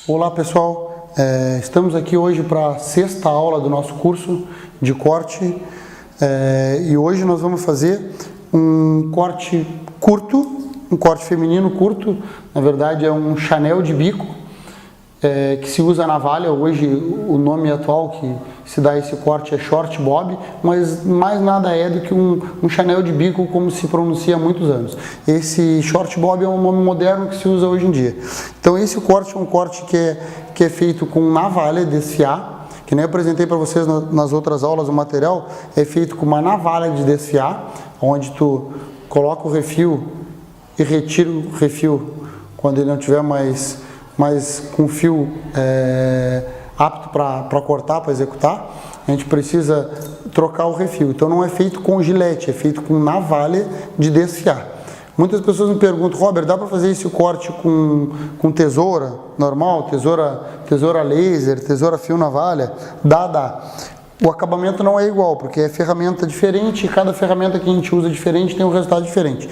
Olá pessoal, estamos aqui hoje para a 6ª aula do nosso curso de corte e hoje nós vamos fazer um corte curto, um corte feminino curto, na verdade é um Chanel de bico que se usa na navalha. Hoje o nome atual que se dá esse corte é short bob, mas mais nada é do que um Chanel de bico como se pronuncia há muitos anos. Esse short bob é um nome moderno que se usa hoje em dia. Então esse corte é um corte que é feito com navalha de desfiar, que nem eu apresentei para vocês nas outras aulas. O material é feito com uma navalha de desfiar, onde tu coloca o refil e retira o refil quando ele não tiver mais com fio apto para cortar, para executar. A gente precisa trocar o refil. Então não é feito com gilete, é feito com navalha de desfiar. Muitas pessoas me perguntam: Robert, dá para fazer esse corte com tesoura normal, tesoura laser, tesoura fio navalha? Dá. O acabamento não é igual, porque é ferramenta diferente, e cada ferramenta que a gente usa diferente tem um resultado diferente.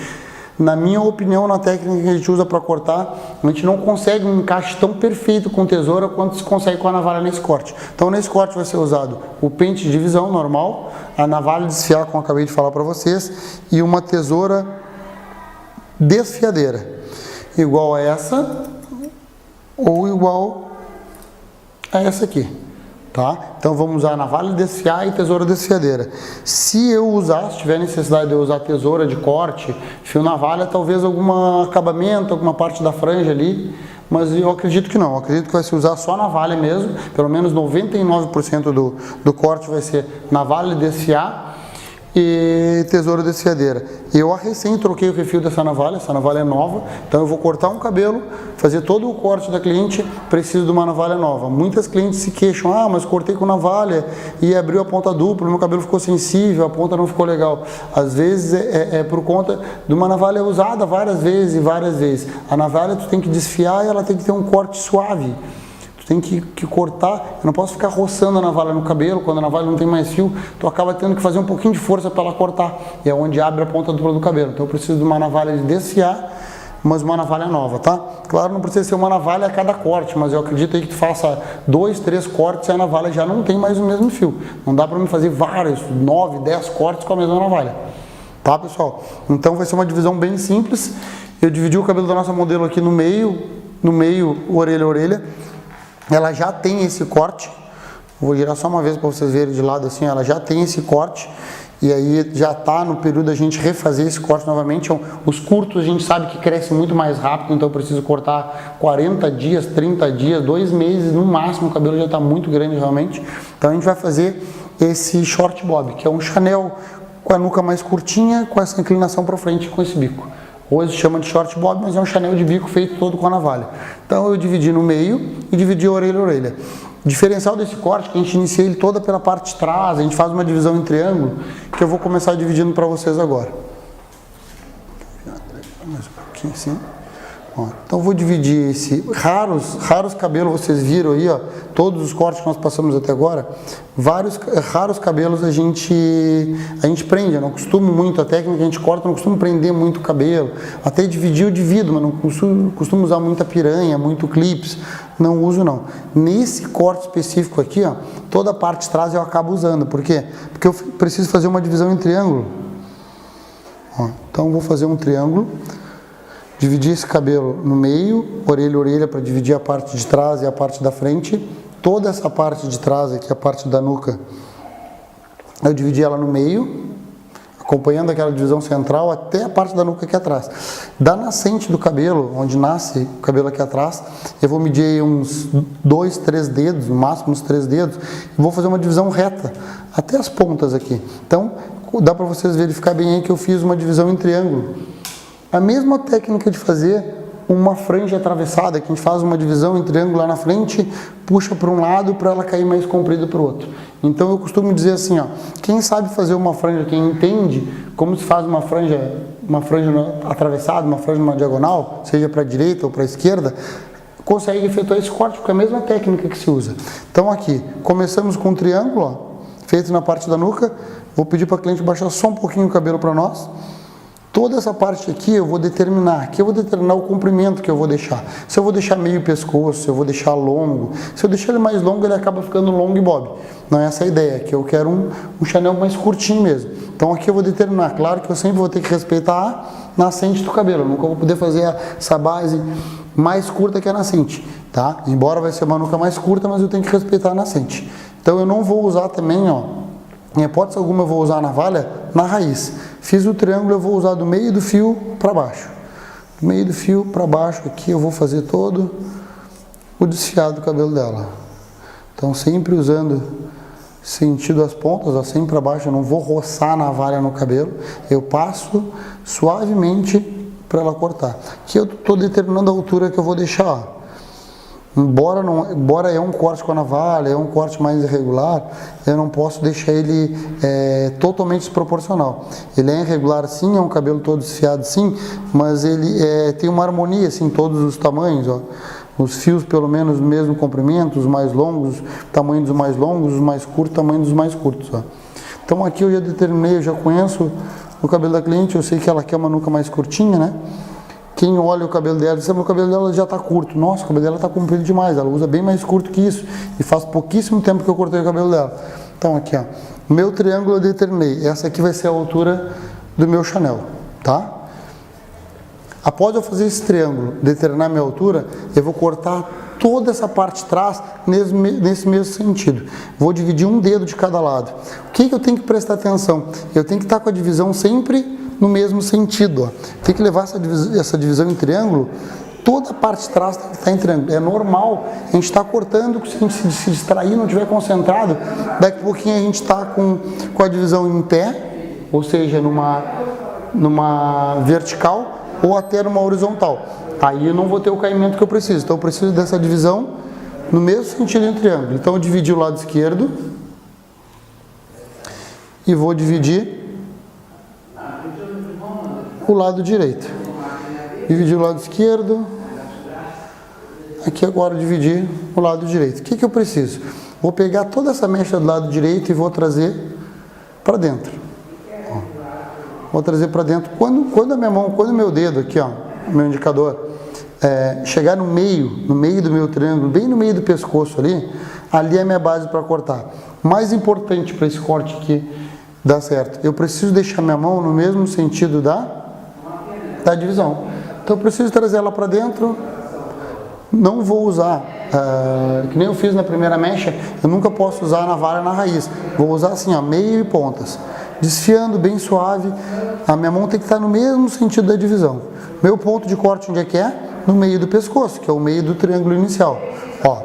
Na minha opinião, na técnica que a gente usa para cortar, a gente não consegue um encaixe tão perfeito com tesoura quanto se consegue com a navalha nesse corte. Então nesse corte vai ser usado o pente de divisão normal, a navalha de desfiar, como eu acabei de falar para vocês, e uma tesoura desfiadeira, igual a essa ou igual a essa aqui. Tá? Então vamos usar navalha de desfiar e tesoura desfiadeira. Se tiver necessidade de eu usar tesoura de corte, fio navalha, talvez algum acabamento, alguma parte da franja ali, mas eu acredito que não. Eu acredito que vai se usar só navalha mesmo. Pelo menos 99% do corte vai ser navalha de desfiar e tesoura desfiadeira. Eu recém troquei o refil dessa navalha, essa navalha é nova, então eu vou cortar um cabelo, fazer todo o corte da cliente, preciso de uma navalha nova. Muitas clientes se queixam: mas cortei com navalha e abriu a ponta dupla, meu cabelo ficou sensível, a ponta não ficou legal. Às vezes é por conta de uma navalha usada várias vezes. A navalha tu tem que desfiar e ela tem que ter um corte suave. Tem que cortar. Eu não posso ficar roçando a navalha no cabelo. Quando a navalha não tem mais fio, tu acaba tendo que fazer um pouquinho de força para ela cortar, e é onde abre a ponta dupla do cabelo. Então eu preciso de uma navalha de desfiar, mas uma navalha nova, tá? Claro, não precisa ser uma navalha a cada corte, mas eu acredito aí que tu faça 2, 3 cortes e a navalha já não tem mais o mesmo fio. Não dá para mim fazer vários, 9, 10 cortes com a mesma navalha, tá, pessoal? Então vai ser uma divisão bem simples. Eu dividi o cabelo da nossa modelo aqui no meio, orelha a orelha. Ela já tem esse corte, vou girar só uma vez para vocês verem de lado assim. Ela já tem esse corte, e aí já está no período da gente refazer esse corte novamente. Os curtos a gente sabe que crescem muito mais rápido, então eu preciso cortar 40 dias, 30 dias, 2 meses no máximo, o cabelo já está muito grande realmente. Então a gente vai fazer esse short bob, que é um Chanel com a nuca mais curtinha, com essa inclinação para frente, com esse bico. Hoje chama de short bob, mas é um Chanel de bico feito todo com a navalha. Então eu dividi no meio e dividi orelha a orelha. O diferencial desse corte é que a gente inicia ele toda pela parte de trás, a gente faz uma divisão em triângulo, que eu vou começar dividindo para vocês agora. Mais um pouquinho assim. Então eu vou dividir esse raros cabelos, vocês viram aí, ó, todos os cortes que nós passamos até agora, raros cabelos a gente prende. Eu não costumo muito, a técnica que a gente corta, não costumo prender muito o cabelo. Até dividir eu divido, mas não costumo usar muita piranha, muito clips, não uso não. Nesse corte específico aqui, ó, toda a parte de trás eu acabo usando. Por quê? Porque eu preciso fazer uma divisão em triângulo. Então eu vou fazer um triângulo. Dividir esse cabelo no meio, orelha a orelha, para dividir a parte de trás e a parte da frente. Toda essa parte de trás aqui, a parte da nuca, eu dividi ela no meio, acompanhando aquela divisão central até a parte da nuca aqui atrás. Da nascente do cabelo, onde nasce o cabelo aqui atrás, eu vou medir aí uns 2, 3 dedos, no máximo uns 3 dedos, e vou fazer uma divisão reta, até as pontas aqui. Então, dá para vocês verificar bem aí que eu fiz uma divisão em triângulo. A mesma técnica de fazer uma franja atravessada, que a gente faz uma divisão em triângulo lá na frente, puxa para um lado para ela cair mais comprida para o outro. Então eu costumo dizer assim, ó, quem sabe fazer uma franja, quem entende como se faz uma franja atravessada, uma franja numa diagonal, seja para a direita ou para a esquerda, consegue efetuar esse corte, porque é a mesma técnica que se usa. Então aqui, começamos com um triângulo, ó, feito na parte da nuca. Vou pedir para a cliente baixar só um pouquinho o cabelo para nós. Toda essa parte aqui eu vou determinar. Aqui eu vou determinar o comprimento que eu vou deixar. Se eu vou deixar meio pescoço, se eu vou deixar longo. Se eu deixar ele mais longo, ele acaba ficando long bob. Não é essa a ideia, que eu quero um Chanel mais curtinho mesmo. Então aqui eu vou determinar. Claro que eu sempre vou ter que respeitar a nascente do cabelo. Eu nunca vou poder fazer essa base mais curta que a nascente, tá? Embora vai ser uma nuca mais curta, mas eu tenho que respeitar a nascente. Então eu não vou usar também, ó, em hipótese alguma eu vou usar a navalha na raiz. Fiz o triângulo, eu vou usar do meio do fio para baixo. Do meio do fio para baixo aqui eu vou fazer todo o desfiado do cabelo dela. Então sempre usando sentido as pontas, ó, sempre para baixo, eu não vou roçar a navalha no cabelo. Eu passo suavemente para ela cortar. Aqui eu estou determinando a altura que eu vou deixar, ó. Embora é um corte com a navalha, é um corte mais irregular, eu não posso deixar ele totalmente desproporcional. Ele é irregular sim, é um cabelo todo desfiado sim, mas ele tem uma harmonia assim, todos os tamanhos, ó. Os fios pelo menos do mesmo comprimento, os mais longos, tamanho dos mais longos, os mais curtos, tamanho dos mais curtos, ó. Então aqui eu já determinei, eu já conheço o cabelo da cliente, eu sei que ela quer uma nuca mais curtinha, né? Quem olha o cabelo dela, diz, o cabelo dela já está curto. Nossa, o cabelo dela está comprido demais, ela usa bem mais curto que isso. E faz pouquíssimo tempo que eu cortei o cabelo dela. Então aqui, ó, meu triângulo eu determinei. Essa aqui vai ser a altura do meu Chanel, tá? Após eu fazer esse triângulo, determinar minha altura, eu vou cortar toda essa parte de trás nesse mesmo sentido. Vou dividir um dedo de cada lado. O que eu tenho que prestar atenção? Eu tenho que estar com a divisão sempre no mesmo sentido, ó. Tem que levar essa divisão em triângulo, toda a parte de trás tem que estar em triângulo. É normal, a gente está cortando, se a gente se distrair, não estiver concentrado, daqui a pouquinho a gente está com a divisão em pé, ou seja, numa vertical ou até numa horizontal. Aí eu não vou ter o caimento que eu preciso, então eu preciso dessa divisão no mesmo sentido em triângulo. Então eu dividi o lado esquerdo e vou dividir o lado direito. Dividir o lado esquerdo. Aqui agora dividir o lado direito. O que eu preciso? Vou pegar toda essa mecha do lado direito e vou trazer para dentro. Ó. Vou trazer para dentro. Quando a minha mão, quando o meu dedo aqui, ó, o meu indicador, chegar no meio do meu triângulo, bem no meio do pescoço ali é a minha base para cortar. Mais importante para esse corte aqui dar certo, eu preciso deixar minha mão no mesmo sentido da divisão. Então eu preciso trazer ela para dentro. Não vou usar, que nem eu fiz na primeira mecha, eu nunca posso usar a navalha na raiz. Vou usar assim, ó, meio e pontas. Desfiando bem suave, a minha mão tem que estar no mesmo sentido da divisão. Meu ponto de corte onde é que é? No meio do pescoço, que é o meio do triângulo inicial. Ó,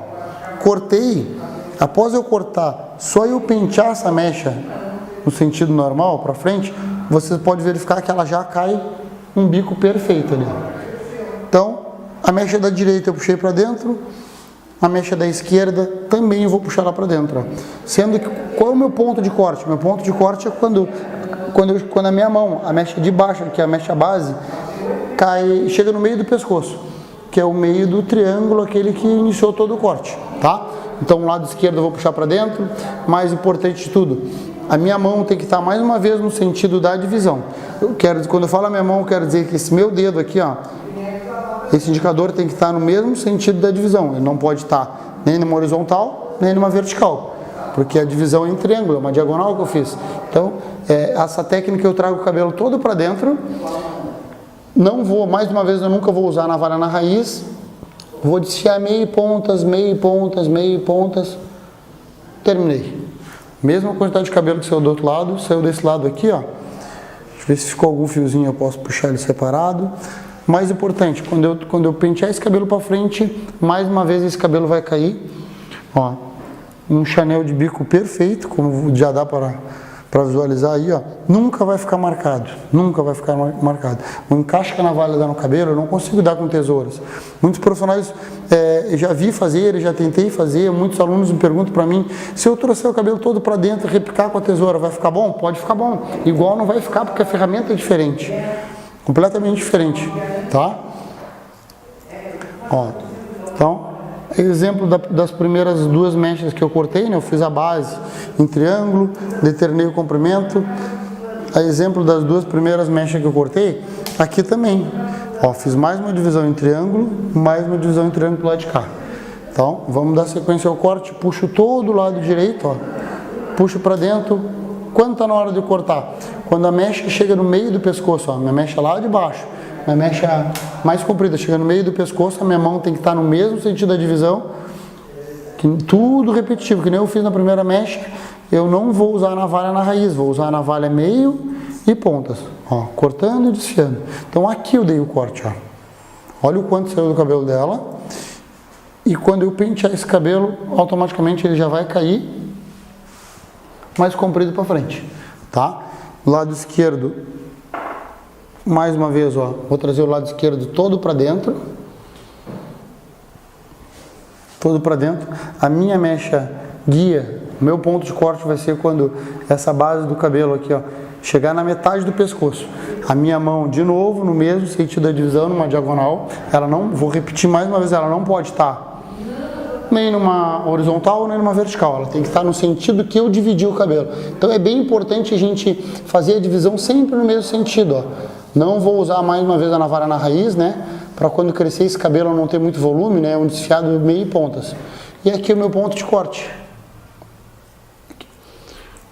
cortei, após eu cortar, só eu pentear essa mecha no sentido normal para frente, você pode verificar que ela já cai um bico perfeito ali. Então, a mecha da direita eu puxei para dentro, a mecha da esquerda também eu vou puxar lá para dentro. Ó. Sendo que, qual é o meu ponto de corte? Meu ponto de corte é quando a minha mão, a mecha de baixo, que é a mecha base, chega no meio do pescoço, que é o meio do triângulo, aquele que iniciou todo o corte, tá? Então, o lado esquerdo eu vou puxar para dentro. Mais importante de tudo, a minha mão tem que estar mais uma vez no sentido da divisão. Quando eu falo a minha mão, eu quero dizer que esse meu dedo aqui, ó, esse indicador tem que estar no mesmo sentido da divisão. Ele não pode estar nem numa horizontal, nem numa vertical, porque a divisão é em triângulo, é uma diagonal que eu fiz. Então, essa técnica eu trago o cabelo todo para dentro. Não vou, mais uma vez, eu nunca vou usar a navalha na raiz. Vou desfiar meio pontas, meio pontas, meio pontas. Terminei. Mesma quantidade de cabelo que saiu do outro lado, saiu desse lado aqui, ó. Deixa eu ver se ficou algum fiozinho, eu posso puxar ele separado. Mais importante, quando eu pentear esse cabelo para frente, mais uma vez esse cabelo vai cair. Ó, um Chanel de bico perfeito, como já dá para visualizar aí, ó. Nunca vai ficar marcado, nunca vai ficar marcado. O encaixe que a navalha dá no cabelo, eu não consigo dar com tesouras. Muitos profissionais, eu já vi fazer, já tentei fazer, muitos alunos me perguntam para mim, se eu trouxer o cabelo todo para dentro e repicar com a tesoura, vai ficar bom? Pode ficar bom. Igual não vai ficar, porque a ferramenta é diferente. Completamente diferente, tá? Ó, então, exemplo das primeiras duas mechas que eu cortei, né? Eu fiz a base em triângulo, determinei o comprimento. a exemplo das duas primeiras mechas que eu cortei, aqui também. Ó, fiz mais uma divisão em triângulo, mais uma divisão em triângulo do lado de cá. Então, vamos dar sequência ao corte, puxo todo o lado direito, ó, puxo para dentro. Quando está na hora de cortar? Quando a mecha chega no meio do pescoço, ó, minha mecha lá de baixo, minha mecha mais comprida, chega no meio do pescoço, a minha mão tem que estar no mesmo sentido da divisão, tudo repetitivo, que nem eu fiz na primeira mecha. Eu não vou usar a navalha na raiz, vou usar a navalha meio e pontas, ó, cortando e desfiando. Então aqui eu dei o corte, ó. Olha o quanto saiu do cabelo dela. E quando eu pentear esse cabelo, automaticamente ele já vai cair mais comprido para frente, tá? Lado esquerdo, mais uma vez, ó, vou trazer o lado esquerdo todo para dentro. Todo para dentro. A minha mecha guia, o meu ponto de corte vai ser quando essa base do cabelo aqui, ó, chegar na metade do pescoço. A minha mão, de novo, no mesmo sentido da divisão, numa diagonal, ela não, vou repetir mais uma vez, ela não pode estar nem numa horizontal nem numa vertical, ela tem que estar no sentido que eu dividi o cabelo. Então é bem importante a gente fazer a divisão sempre no mesmo sentido, ó. Não vou usar mais uma vez a navalha na raiz, né? Para quando crescer esse cabelo não ter muito volume, né? Um desfiado meio e pontas. E aqui é o meu ponto de corte.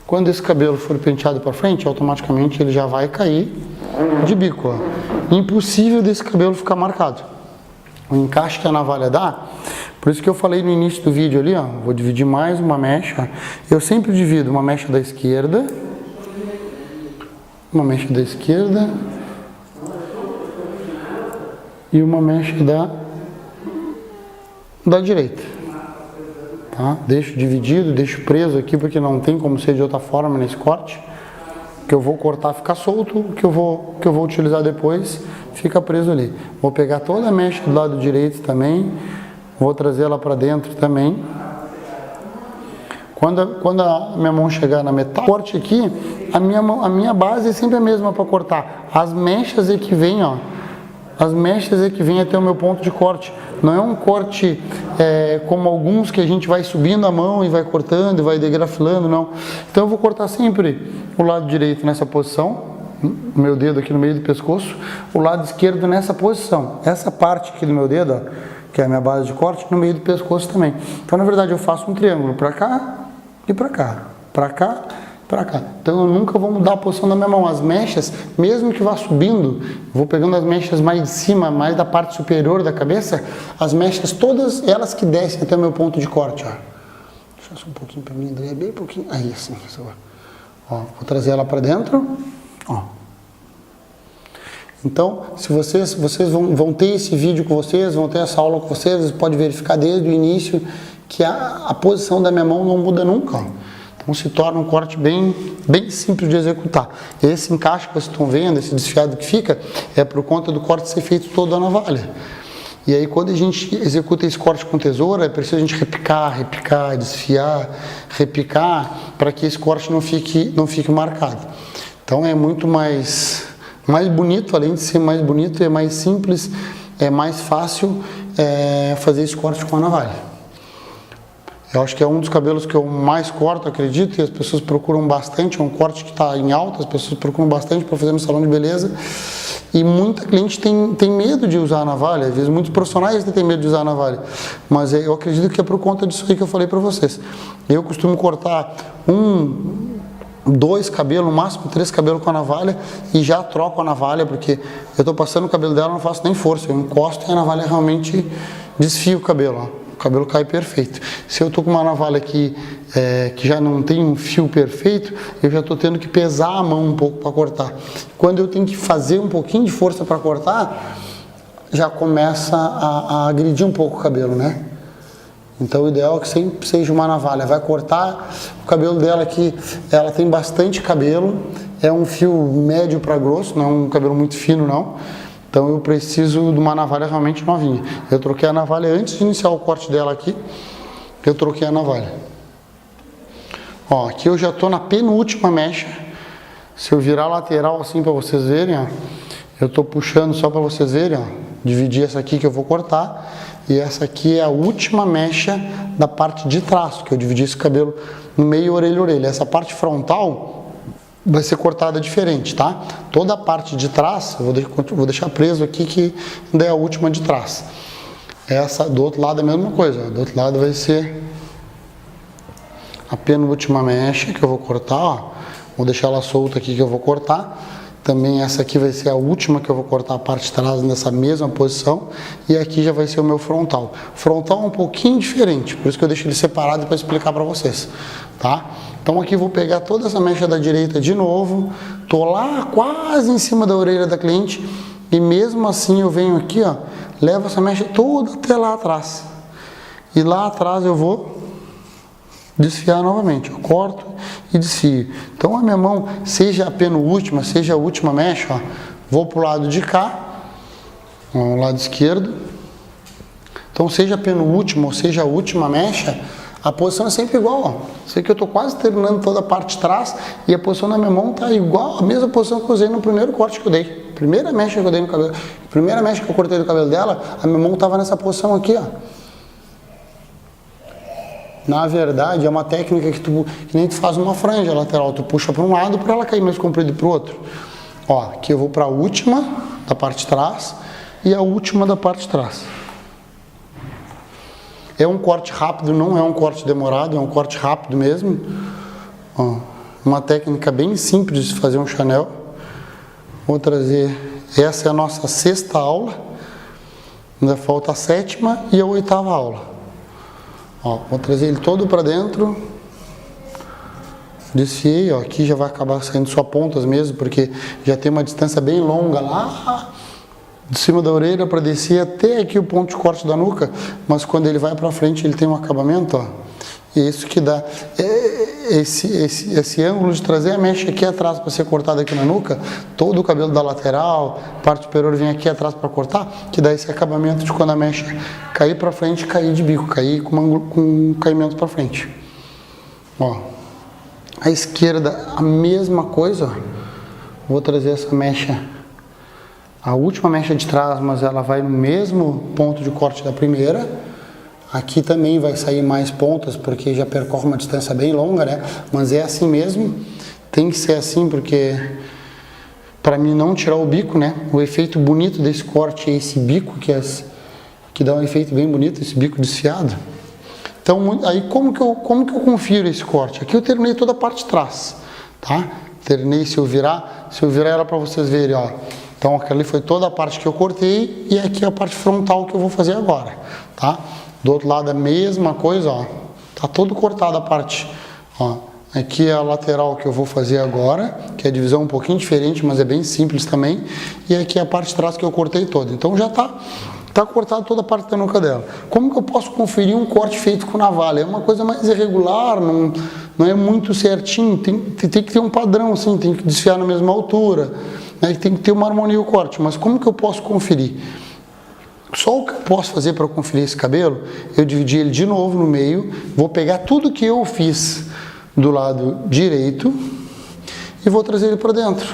Quando esse cabelo for penteado para frente, automaticamente ele já vai cair de bico, ó. Impossível desse cabelo ficar marcado. O encaixe que a navalha dá, por isso que eu falei no início do vídeo ali, ó, vou dividir mais uma mecha. Eu sempre divido uma mecha da esquerda, uma mecha da esquerda e uma mecha da direita. Tá? Deixo dividido, deixo preso aqui porque não tem como ser de outra forma nesse corte. O que eu vou cortar fica solto, o que eu vou utilizar depois fica preso ali. Vou pegar toda a mecha do lado direito também, vou trazer ela para dentro também. Quando a minha mão chegar na metade, corte aqui, a minha base é sempre a mesma para cortar. As mechas é que vem, ó. As mechas é que vem até o meu ponto de corte. Não é um corte como alguns que a gente vai subindo a mão e vai cortando e vai degrafilando, não. Então eu vou cortar sempre o lado direito nessa posição, meu dedo aqui no meio do pescoço, o lado esquerdo nessa posição. Essa parte aqui do meu dedo, ó, que é a minha base de corte, no meio do pescoço também. Então na verdade eu faço um triângulo para cá e para cá, para cá, para cá. Então eu nunca vou mudar a posição da minha mão. As mechas, mesmo que vá subindo, vou pegando as mechas mais de cima, mais da parte superior da cabeça, as mechas todas elas que descem até o meu ponto de corte, ó. Deixa eu só um pouquinho para mim, André, bem pouquinho. Aí assim, ó, vou trazer ela para dentro, ó. Então, se vocês vão ter esse vídeo com vocês, vão ter essa aula com vocês pode verificar desde o início que a posição da minha mão não muda nunca, ó. Então se torna um corte bem simples de executar. Esse encaixe que vocês estão vendo, esse desfiado que fica, é por conta do corte ser feito todo na navalha. E aí quando a gente executa esse corte com tesoura, é preciso a gente repicar, desfiar, repicar, para que esse corte não fique marcado. Então é muito mais bonito, além de ser mais bonito, é mais simples, é mais fácil fazer esse corte com a navalha. Eu acho que é um dos cabelos que eu mais corto, acredito, e as pessoas procuram bastante, é um corte que está em alta, as pessoas procuram bastante para fazer no salão de beleza, e muita cliente tem medo de usar a navalha, às vezes muitos profissionais têm medo de usar a navalha, mas eu acredito que é por conta disso aí que eu falei para vocês. Eu costumo cortar 2 cabelos, no máximo 3 cabelos com a navalha, e já troco a navalha, porque eu estou passando o cabelo dela, não faço nem força, eu encosto e a navalha realmente desfia o cabelo, ó. O cabelo cai perfeito. Se eu estou com uma navalha que já não tem um fio perfeito, eu já estou tendo que pesar a mão um pouco para cortar. Quando eu tenho que fazer um pouquinho de força para cortar, já começa a agredir um pouco o cabelo, né? Então o ideal é que sempre seja uma navalha. Vai cortar o cabelo dela aqui, ela tem bastante cabelo, é um fio médio para grosso, não é um cabelo muito fino não. Então eu preciso de uma navalha realmente novinha. Eu troquei a navalha antes de iniciar o corte dela aqui. Eu troquei a navalha. Ó, aqui eu já estou na penúltima mecha. Se eu virar a lateral assim para vocês verem, ó, eu estou puxando só para vocês verem, ó, dividir essa aqui que eu vou cortar. E essa aqui é a última mecha da parte de trás, que eu dividi esse cabelo no meio orelha a orelha. Essa parte frontal, vai ser cortada diferente, tá? Toda a parte de trás, eu vou deixar preso aqui que ainda é a última de trás. Essa do outro lado é a mesma coisa, ó. Do outro lado vai ser a penúltima mecha que eu vou cortar, ó. Vou deixar ela solta aqui que eu vou cortar. Também essa aqui vai ser a última que eu vou cortar a parte de trás nessa mesma posição. E aqui já vai ser o meu frontal. O frontal é um pouquinho diferente, por isso que eu deixo ele separado para explicar para vocês, tá? Então aqui eu vou pegar toda essa mecha da direita de novo. Tô lá quase em cima da orelha da cliente. E mesmo assim eu venho aqui, ó, levo essa mecha toda até lá atrás. E lá atrás eu vou desfiar novamente, eu corto e desfio. Então a minha mão, seja a penúltima, seja a última mecha, ó, vou pro lado de cá, ó, o lado esquerdo. Então seja a penúltima ou seja a última mecha, a posição é sempre igual, ó. Sei que eu tô quase terminando toda a parte de trás e a posição da minha mão tá igual, a mesma posição que eu usei no primeiro corte que eu dei. Primeira mecha que eu dei no cabelo, primeira mecha que eu cortei do cabelo dela, a minha mão tava nessa posição aqui, ó. Na verdade, é uma técnica que nem tu faz uma franja lateral, tu puxa para um lado para ela cair mais comprida para o outro. Ó, aqui eu vou para a última da parte de trás e a última da parte de trás. É um corte rápido, não é um corte demorado, é um corte rápido mesmo. Ó, uma técnica bem simples de fazer um Chanel. Vou trazer, essa é a nossa 6ª aula, ainda falta a 7ª e a 8ª aula. Ó, vou trazer ele todo para dentro, desfiei, ó, aqui já vai acabar saindo só pontas mesmo, porque já tem uma distância bem longa lá, de cima da orelha para descer até aqui o ponto de corte da nuca, mas quando ele vai para frente ele tem um acabamento, ó, e é isso que dá, esse ângulo de trazer a mecha aqui atrás para ser cortada aqui na nuca, todo o cabelo da lateral, parte superior vem aqui atrás para cortar, que dá esse acabamento de quando a mecha cair para frente, cair de bico, cair com um caimento para frente. Ó, a esquerda a mesma coisa, ó. Vou trazer essa mecha, a última mecha de trás, mas ela vai no mesmo ponto de corte da primeira. Aqui também vai sair mais pontas, porque já percorre uma distância bem longa, né? Mas é assim mesmo, tem que ser assim, porque para mim não tirar o bico, né? O efeito bonito desse corte é esse bico, que dá um efeito bem bonito, esse bico desfiado. Então, aí como que eu confiro esse corte? Aqui eu terminei toda a parte de trás, tá? Terminei, se eu virar ela para vocês verem, ó. Então, aqui foi toda a parte que eu cortei e aqui é a parte frontal que eu vou fazer agora, tá? Do outro lado a mesma coisa, ó. Tá todo cortado a parte, ó. Aqui é a lateral que eu vou fazer agora, que é a divisão um pouquinho diferente, mas é bem simples também. E aqui é a parte de trás que eu cortei toda. Então já tá cortado toda a parte da nuca dela. Como que eu posso conferir um corte feito com navalha? É uma coisa mais irregular, não é muito certinho, tem que ter um padrão, assim, tem que desfiar na mesma altura, né? Tem que ter uma harmonia o corte. Mas como que eu posso conferir? Só o que eu posso fazer para conferir esse cabelo, eu dividi ele de novo no meio, vou pegar tudo que eu fiz do lado direito e vou trazer ele para dentro,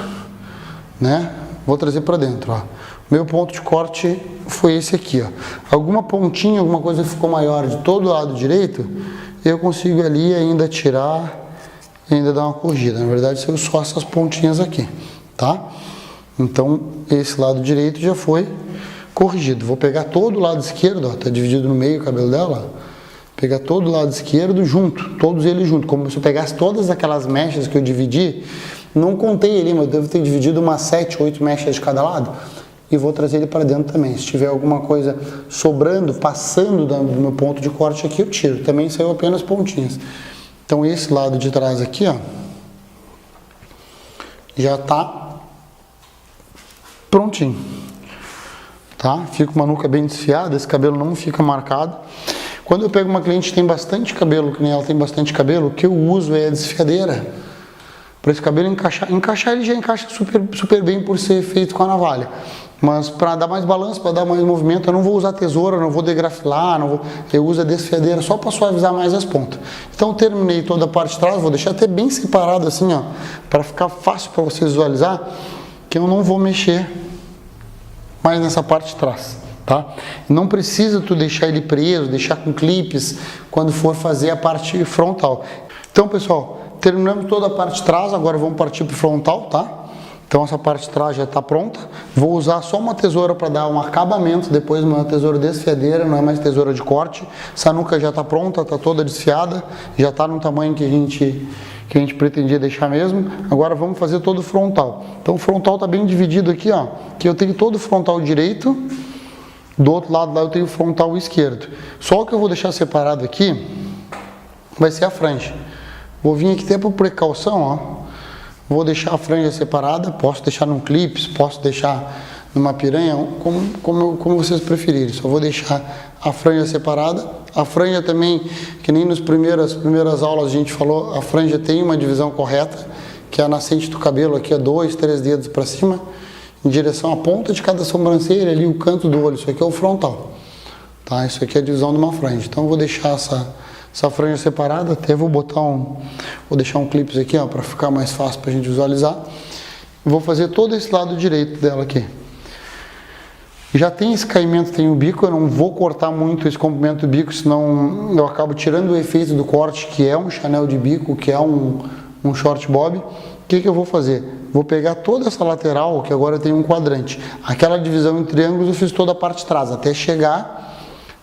né? Vou trazer para dentro, ó. Meu ponto de corte foi esse aqui, ó. Alguma pontinha, alguma coisa que ficou maior de todo o lado direito, eu consigo ali ainda tirar e ainda dar uma corrigida. Na verdade, são só essas pontinhas aqui, tá? Então, esse lado direito já foi corrigido. Vou pegar todo o lado esquerdo, ó, tá dividido no meio o cabelo dela, pegar todo o lado esquerdo junto, todos eles juntos, como se eu pegasse todas aquelas mechas que eu dividi, não contei ali, mas eu devo ter dividido umas 7, 8 mechas de cada lado, e vou trazer ele para dentro também. Se tiver alguma coisa sobrando, passando do meu ponto de corte aqui, eu tiro. Também saiu apenas pontinhas. Então esse lado de trás aqui, ó, já tá prontinho. Tá? Fica uma nuca bem desfiada, esse cabelo não fica marcado. Quando eu pego uma cliente que tem bastante cabelo, que nem ela tem bastante cabelo, o que eu uso é a desfiadeira. Para esse cabelo encaixar ele já encaixa super bem por ser feito com a navalha. Mas para dar mais balanço, para dar mais movimento, eu não vou usar tesoura, não vou degrafilar, eu uso a desfiadeira só para suavizar mais as pontas. Então terminei toda a parte de trás, vou deixar até bem separado assim, ó, para ficar fácil para você visualizar, que eu não vou mexer mais nessa parte de trás, tá? Não precisa tu deixar ele preso, deixar com clipes quando for fazer a parte frontal. Então, pessoal, terminamos toda a parte de trás, agora vamos partir para o frontal, tá? Então essa parte de trás já está pronta. Vou usar só uma tesoura para dar um acabamento, depois uma tesoura desfiadeira, não é mais tesoura de corte. Essa nuca já está pronta, está toda desfiada, já está no tamanho que a gente pretendia deixar mesmo. Agora vamos fazer todo o frontal. Então o frontal está bem dividido aqui, ó, que eu tenho todo o frontal direito, do outro lado lá eu tenho o frontal esquerdo. Só o que eu vou deixar separado aqui vai ser a franja. Vou vir aqui até por precaução, ó. Vou deixar a franja separada, posso deixar num clips, posso deixar numa piranha, como vocês preferirem. Só vou deixar a franja separada. A franja também, que nem nas primeiras aulas a gente falou, a franja tem uma divisão correta, que é a nascente do cabelo aqui, é 2, 3 dedos para cima, em direção à ponta de cada sobrancelha, ali o canto do olho. Isso aqui é o frontal, tá? Isso aqui é a divisão de uma franja. Então eu vou deixar essa franja separada, até vou deixar um clips aqui, ó, para ficar mais fácil para a gente visualizar. Vou fazer todo esse lado direito dela aqui. Já tem esse caimento, tem o bico, eu não vou cortar muito esse comprimento do bico, senão eu acabo tirando o efeito do corte, que é um Chanel de bico, que é um short bob. O que eu vou fazer? Vou pegar toda essa lateral, que agora tem um quadrante. Aquela divisão em triângulos eu fiz toda a parte de trás, até chegar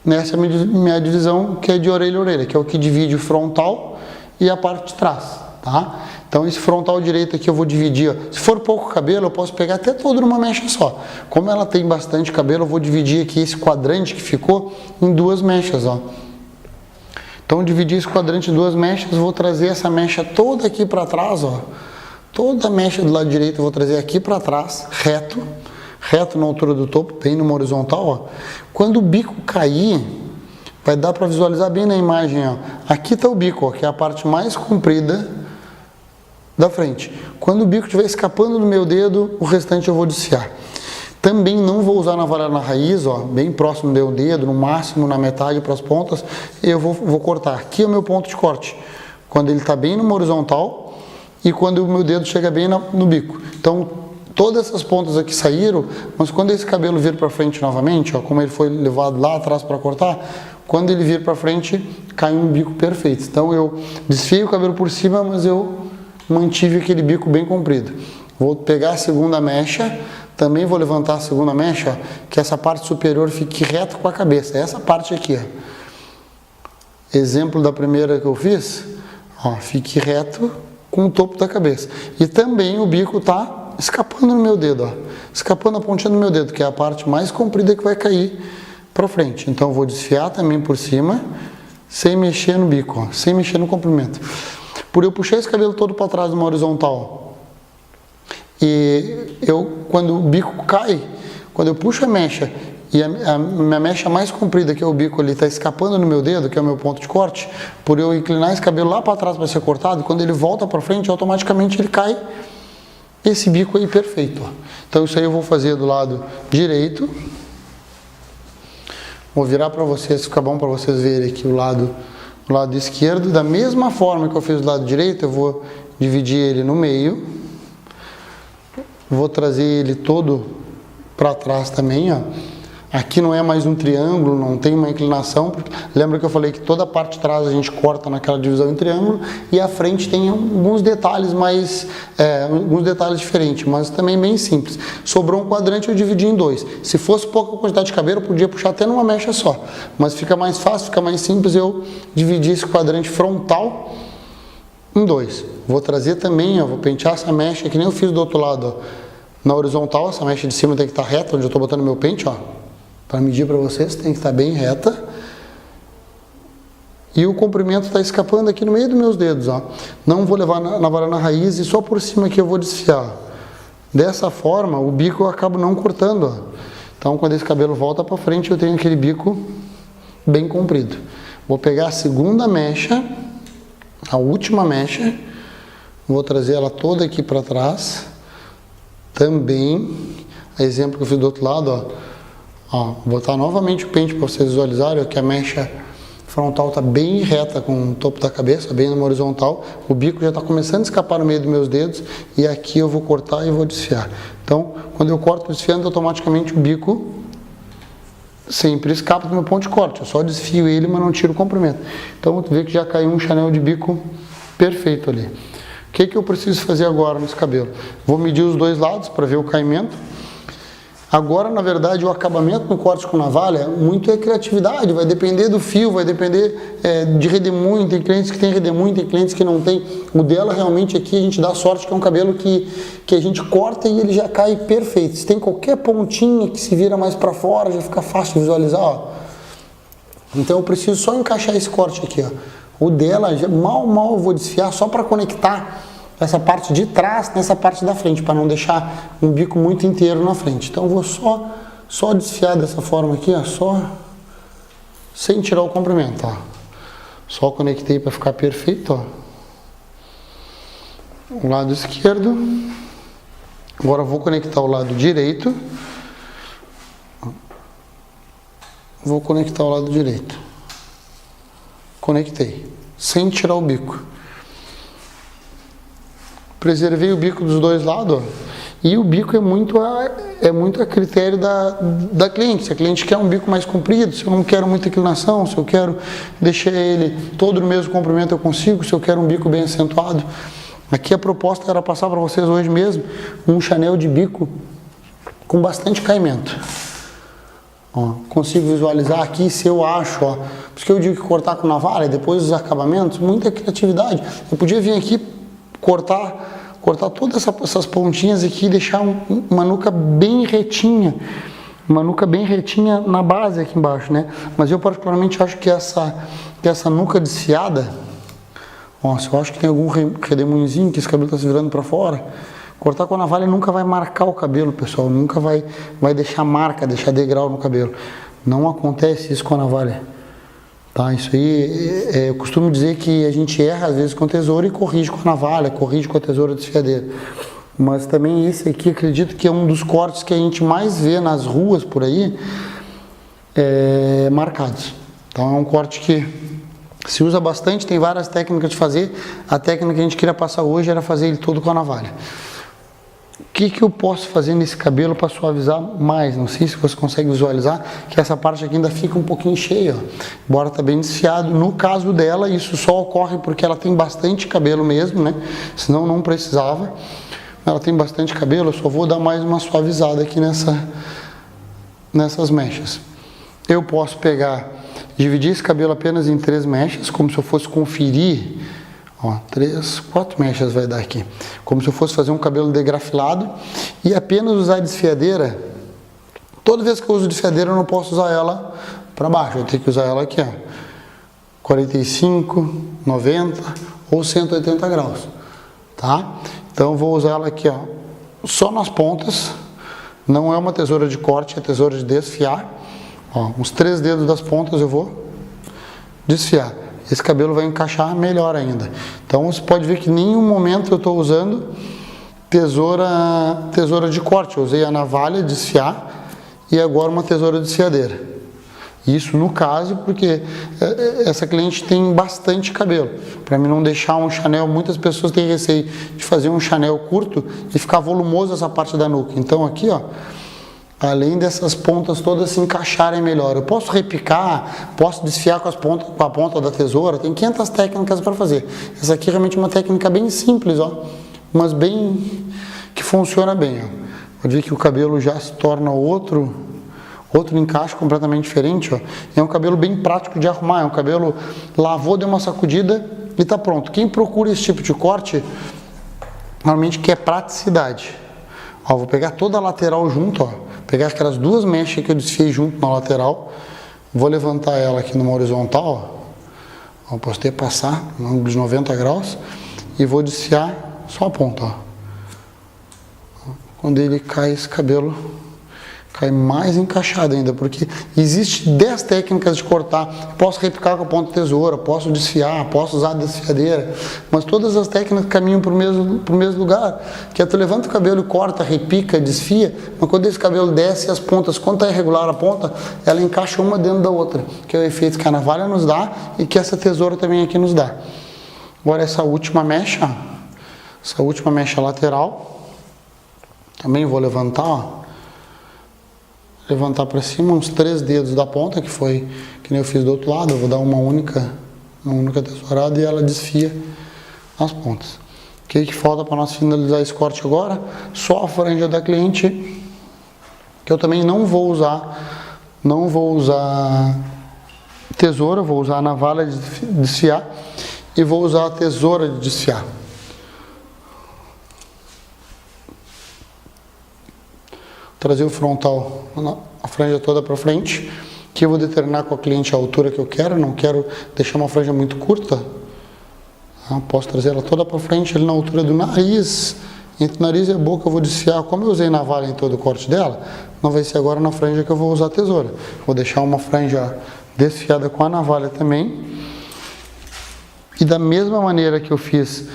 nessa minha divisão, que é de orelha a orelha, que é o que divide o frontal e a parte de trás, tá? Então esse frontal direito aqui eu vou dividir, ó. Se for pouco cabelo eu posso pegar até todo numa mecha só. Como ela tem bastante cabelo, eu vou dividir aqui esse quadrante que ficou em 2 mechas, ó. Então eu dividi esse quadrante em 2 mechas, vou trazer essa mecha toda aqui para trás, ó. Toda a mecha do lado direito eu vou trazer aqui para trás, reto na altura do topo, bem numa horizontal, ó. Quando o bico cair, vai dar para visualizar bem na imagem, ó. Aqui está o bico, ó, que é a parte mais comprida da frente. Quando o bico estiver escapando do meu dedo, o restante eu vou desfiar. Também não vou usar navalha na raiz, ó, bem próximo do meu dedo, no máximo na metade para as pontas, eu vou cortar. Aqui é o meu ponto de corte, quando ele está bem numa horizontal e quando o meu dedo chega bem no bico. Então, todas essas pontas aqui saíram, mas quando esse cabelo vir para frente novamente, ó, como ele foi levado lá atrás para cortar, quando ele vir para frente, cai um bico perfeito. Então eu desfiei o cabelo por cima, mas eu mantive aquele bico bem comprido. Vou pegar a segunda mecha, também vou levantar a segunda mecha, ó, que essa parte superior fique reto com a cabeça. Essa parte aqui, ó. Exemplo da primeira que eu fiz, ó, fique reto com o topo da cabeça. E também o bico tá escapando no meu dedo, ó, escapando a pontinha do meu dedo, que é a parte mais comprida que vai cair para frente. Então eu vou desfiar também por cima, sem mexer no bico, ó, sem mexer no comprimento. Por eu puxar esse cabelo todo para trás numa horizontal, e quando o bico cai, quando eu puxo a mecha e a minha mecha mais comprida, que é o bico, ele está escapando no meu dedo, que é o meu ponto de corte, por eu inclinar esse cabelo lá para trás para ser cortado, quando ele volta para frente, automaticamente ele cai esse bico aí perfeito, ó. Então isso aí eu vou fazer do lado direito. Vou virar para vocês, fica bom para vocês verem aqui o lado esquerdo. Da mesma forma que eu fiz do lado direito, eu vou dividir ele no meio. Vou trazer ele todo para trás também, ó. Aqui não é mais um triângulo, não tem uma inclinação. Lembra que eu falei que toda a parte de trás a gente corta naquela divisão em triângulo e a frente tem alguns detalhes alguns detalhes diferentes, mas também bem simples. Sobrou um quadrante, eu dividi em 2. Se fosse pouca quantidade de cabelo, eu podia puxar até numa mecha só. Mas fica mais fácil, fica mais simples eu dividir esse quadrante frontal em 2. Vou trazer também, ó, vou pentear essa mecha, que nem eu fiz do outro lado, ó. Na horizontal, essa mecha de cima tem que estar reta, onde eu estou botando meu pente, ó. Para medir para vocês, tem que estar bem reta. E o comprimento está escapando aqui no meio dos meus dedos, ó. Não vou levar navalha na raiz e só por cima aqui eu vou desfiar. Dessa forma, o bico eu acabo não cortando, ó. Então, quando esse cabelo volta para frente, eu tenho aquele bico bem comprido. Vou pegar a segunda mecha, a última mecha, vou trazer ela toda aqui para trás. Também, exemplo que eu fiz do outro lado, ó. Ó, vou botar novamente o pente para vocês visualizarem, ó, que a mecha frontal está bem reta com o topo da cabeça, bem numa horizontal. O bico já está começando a escapar no meio dos meus dedos e aqui eu vou cortar e vou desfiar. Então, quando eu corto desfiando, automaticamente o bico sempre escapa do meu ponto de corte. Eu só desfio ele, mas não tiro o comprimento. Então, tu vê que já caiu um Chanel de bico perfeito ali. O que eu preciso fazer agora nesse cabelo? Vou medir os dois lados para ver o caimento. Agora, na verdade, o acabamento no corte com navalha, muito é criatividade, vai depender do fio, vai depender de redemoinho, tem clientes que tem redemoinho, tem clientes que não tem. O dela, realmente, aqui a gente dá sorte que é um cabelo que a gente corta e ele já cai perfeito. Se tem qualquer pontinha que se vira mais para fora, já fica fácil de visualizar, ó. Então, eu preciso só encaixar esse corte aqui, ó. O dela, mal eu vou desfiar, só para conectar essa parte de trás nessa parte da frente, para não deixar um bico muito inteiro na frente. Então eu vou só desfiar dessa forma aqui, ó, só sem tirar o comprimento, ó. Só conectei para ficar perfeito, ó. O lado esquerdo. Agora eu vou conectar o lado direito. Vou conectar o lado direito. Conectei, sem tirar o bico. Preservei o bico dos dois lados, ó. E o bico é muito a critério da cliente. Se a cliente quer um bico mais comprido, se eu não quero muita inclinação, se eu quero deixar ele todo no mesmo comprimento eu consigo, se eu quero um bico bem acentuado. Aqui a proposta era passar para vocês hoje mesmo um Chanel de bico com bastante caimento. Ó, consigo visualizar aqui se eu acho, ó. Por isso que eu digo que cortar com navalha, depois dos acabamentos, muita criatividade. Eu podia vir aqui cortar todas essas pontinhas aqui e deixar uma nuca bem retinha. Uma nuca bem retinha na base aqui embaixo, né? Mas eu particularmente acho que essa nuca desfiada, ó, se eu acho que tem algum redemoinhozinho que esse cabelo está se virando para fora, cortar com a navalha nunca vai marcar o cabelo, pessoal. Nunca vai deixar marca, deixar degrau no cabelo. Não acontece isso com a navalha. Tá, isso aí, eu costumo dizer que a gente erra às vezes com a tesoura e corrige com a navalha, corrige com a tesoura desfiadeira. Mas também esse aqui, acredito que é um dos cortes que a gente mais vê nas ruas por aí, marcados. Então é um corte que se usa bastante, tem várias técnicas de fazer. A técnica que a gente queria passar hoje era fazer ele todo com a navalha. O que eu posso fazer nesse cabelo para suavizar mais? Não sei se você consegue visualizar que essa parte aqui ainda fica um pouquinho cheia, ó. Embora tá bem desfiado. No caso dela, isso só ocorre porque ela tem bastante cabelo mesmo, né? Senão não precisava. Ela tem bastante cabelo, eu só vou dar mais uma suavizada aqui nessas mechas. Eu posso dividir esse cabelo apenas em 3 mechas, como se eu fosse conferir. Ó, 4 mechas vai dar aqui. Como se eu fosse fazer um cabelo degrafilado e apenas usar a desfiadeira. Toda vez que eu uso desfiadeira eu não posso usar ela para baixo. Eu tenho que usar ela aqui, ó. 45, 90 ou 180 graus. Tá? Então eu vou usar ela aqui, ó, só nas pontas. Não é uma tesoura de corte, é tesoura de desfiar. Ó, uns 3 dedos das pontas eu vou desfiar. Esse cabelo vai encaixar melhor ainda. Então você pode ver que em nenhum momento eu estou usando tesoura de corte. Eu usei a navalha desfiar e agora uma tesoura desfiadeira. Isso no caso porque essa cliente tem bastante cabelo. Para mim não deixar um Chanel, muitas pessoas têm receio de fazer um Chanel curto e ficar volumoso essa parte da nuca. Então aqui, ó, além dessas pontas todas se encaixarem melhor. Eu posso repicar, posso desfiar com a ponta da tesoura. Tem 500 técnicas para fazer. Essa aqui é realmente uma técnica bem simples, ó, mas bem que funciona bem. Ó. Pode ver que o cabelo já se torna outro encaixe completamente diferente. Ó. É um cabelo bem prático de arrumar. É um cabelo lavou, deu uma sacudida e está pronto. Quem procura esse tipo de corte normalmente quer praticidade. Ó, vou pegar toda a lateral junto, ó. Pegar aquelas 2 mechas que eu desfiei junto na lateral, vou levantar ela aqui numa horizontal, ó. Posso até passar no ângulo de 90 graus e vou desfiar só a ponta, ó. Quando ele cai, esse cabelo cai mais encaixado ainda, porque existe 10 técnicas de cortar. Posso repicar com a ponta da tesoura, posso desfiar, posso usar a desfiadeira, mas todas as técnicas caminham para o mesmo lugar, que é tu levanta o cabelo e corta, repica, desfia, mas quando esse cabelo desce as pontas, quando está irregular a ponta, ela encaixa uma dentro da outra, que é o efeito que a navalha nos dá e que essa tesoura também aqui nos dá. Agora essa última mecha lateral, também vou levantar, ó. Levantar para cima uns 3 dedos da ponta, que foi que nem eu fiz do outro lado. Eu vou dar uma única tesourada e ela desfia as pontas. O que falta para nós finalizar esse corte agora? Só a franja da cliente, que eu também não vou usar tesoura, vou usar a navalha de desfiar e vou usar a tesoura de desfiar. Trazer o frontal, a franja toda para frente, que eu vou determinar com a cliente a altura que eu quero, não quero deixar uma franja muito curta. Posso trazer ela toda para frente, ali na altura do nariz, entre o nariz e a boca eu vou desfiar. Como eu usei navalha em todo o corte dela, não vai ser agora na franja que eu vou usar a tesoura. Vou deixar uma franja desfiada com a navalha também. E da mesma maneira que eu fiz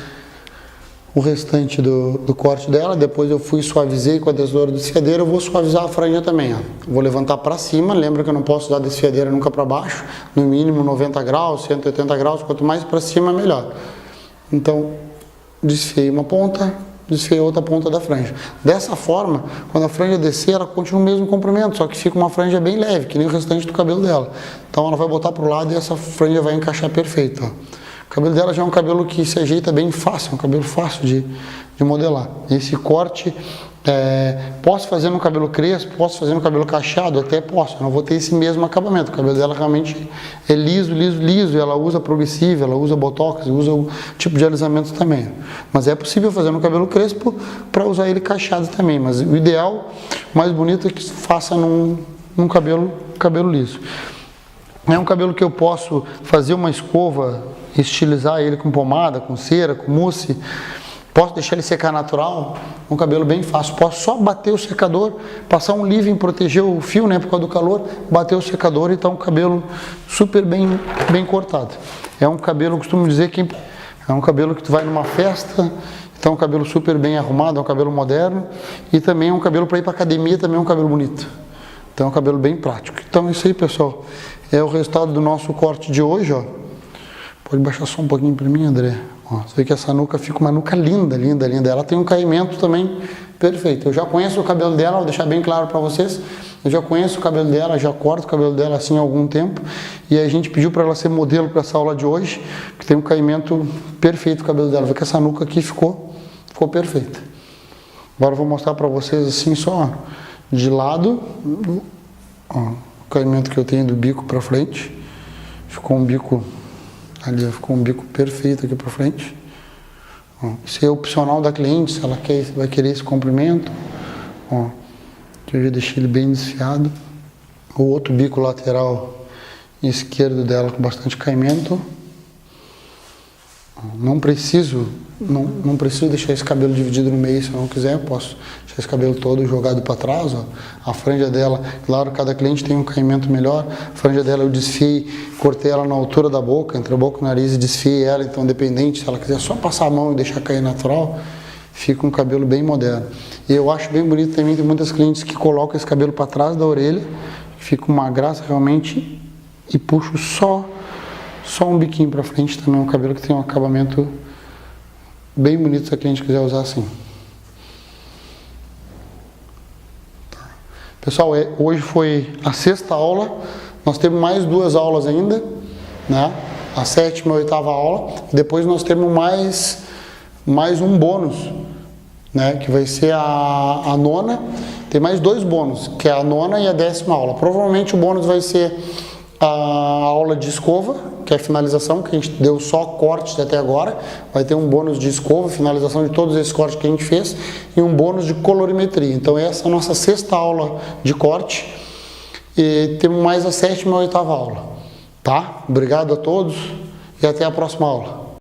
o restante do corte dela, depois eu fui e suavizei com a tesoura desfiadeira, eu vou suavizar a franja também. Vou levantar para cima, lembra que eu não posso usar a desfiadeira nunca para baixo, no mínimo 90 graus, 180 graus, quanto mais para cima melhor. Então, desfiei uma ponta, desfiei outra ponta da franja. Dessa forma, quando a franja descer, ela continua o mesmo comprimento, só que fica uma franja bem leve, que nem o restante do cabelo dela. Então ela vai botar para o lado e essa franja vai encaixar perfeito. O cabelo dela já é um cabelo que se ajeita bem fácil, é um cabelo fácil de modelar. Esse corte, posso fazer no cabelo crespo, posso fazer no cabelo cacheado, até posso, eu não vou ter esse mesmo acabamento. O cabelo dela realmente é liso, liso, liso, ela usa progressiva, ela usa botox, usa o tipo de alisamento também. Mas é possível fazer no cabelo crespo para usar ele cacheado também, mas o ideal, o mais bonito é que faça num cabelo liso. É um cabelo que eu posso fazer uma escova, estilizar ele com pomada, com cera, com mousse. Posso deixar ele secar natural, um cabelo bem fácil. Posso só bater o secador, passar um leave-in, proteger o fio, né, por causa do calor, bater o secador e tá um cabelo super bem cortado. É um cabelo, eu costumo dizer que é um cabelo que tu vai numa festa, então é um cabelo super bem arrumado, é um cabelo moderno e também é um cabelo para ir para academia, também é um cabelo bonito. Então é um cabelo bem prático. Então é isso aí, pessoal. É o resultado do nosso corte de hoje, ó. Pode baixar só um pouquinho para mim, André. Ó, você vê que essa nuca fica uma nuca linda, linda, linda. Ela tem um caimento também perfeito. Eu já conheço o cabelo dela, vou deixar bem claro para vocês. Eu já conheço o cabelo dela, já corto o cabelo dela assim há algum tempo. E a gente pediu para ela ser modelo para essa aula de hoje, que tem um caimento perfeito o cabelo dela. Vê que essa nuca aqui ficou perfeita. Agora eu vou mostrar para vocês assim só de lado. Ó, o caimento que eu tenho do bico para frente. Ficou um bico ali, ficou um bico perfeito aqui para frente. Ó, isso é opcional da cliente, se ela vai querer esse comprimento. Ó, que eu já deixei ele bem desfiado. O outro bico lateral esquerdo dela com bastante caimento. Não preciso deixar esse cabelo dividido no meio, se eu não quiser, eu posso deixar esse cabelo todo jogado para trás. Ó. A franja dela, claro, cada cliente tem um caimento melhor. A franja dela eu desfiei, cortei ela na altura da boca, entre a boca e o nariz, e desfiei ela, então dependente, se ela quiser só passar a mão e deixar cair natural, fica um cabelo bem moderno. E eu acho bem bonito também, tem muitas clientes que colocam esse cabelo para trás da orelha, fica uma graça realmente, e puxo só um biquinho para frente, também é um cabelo que tem um acabamento bem bonito se a cliente quiser usar assim. Pessoal, hoje foi a 6ª aula, nós temos mais 2 aulas ainda, né? A 7ª e a 8ª aula, e depois nós temos mais um bônus, né? Que vai ser a 9ª, tem mais 2 bônus, que é a 9ª e a 10ª aula. Provavelmente o bônus vai ser a aula de escova, que é a finalização, que a gente deu só cortes até agora. Vai ter um bônus de escova, finalização de todos esses cortes que a gente fez, e um bônus de colorimetria. Então essa é a nossa 6ª aula de corte, e temos mais a 7ª e a 8ª aula. Tá? Obrigado a todos e até a próxima aula.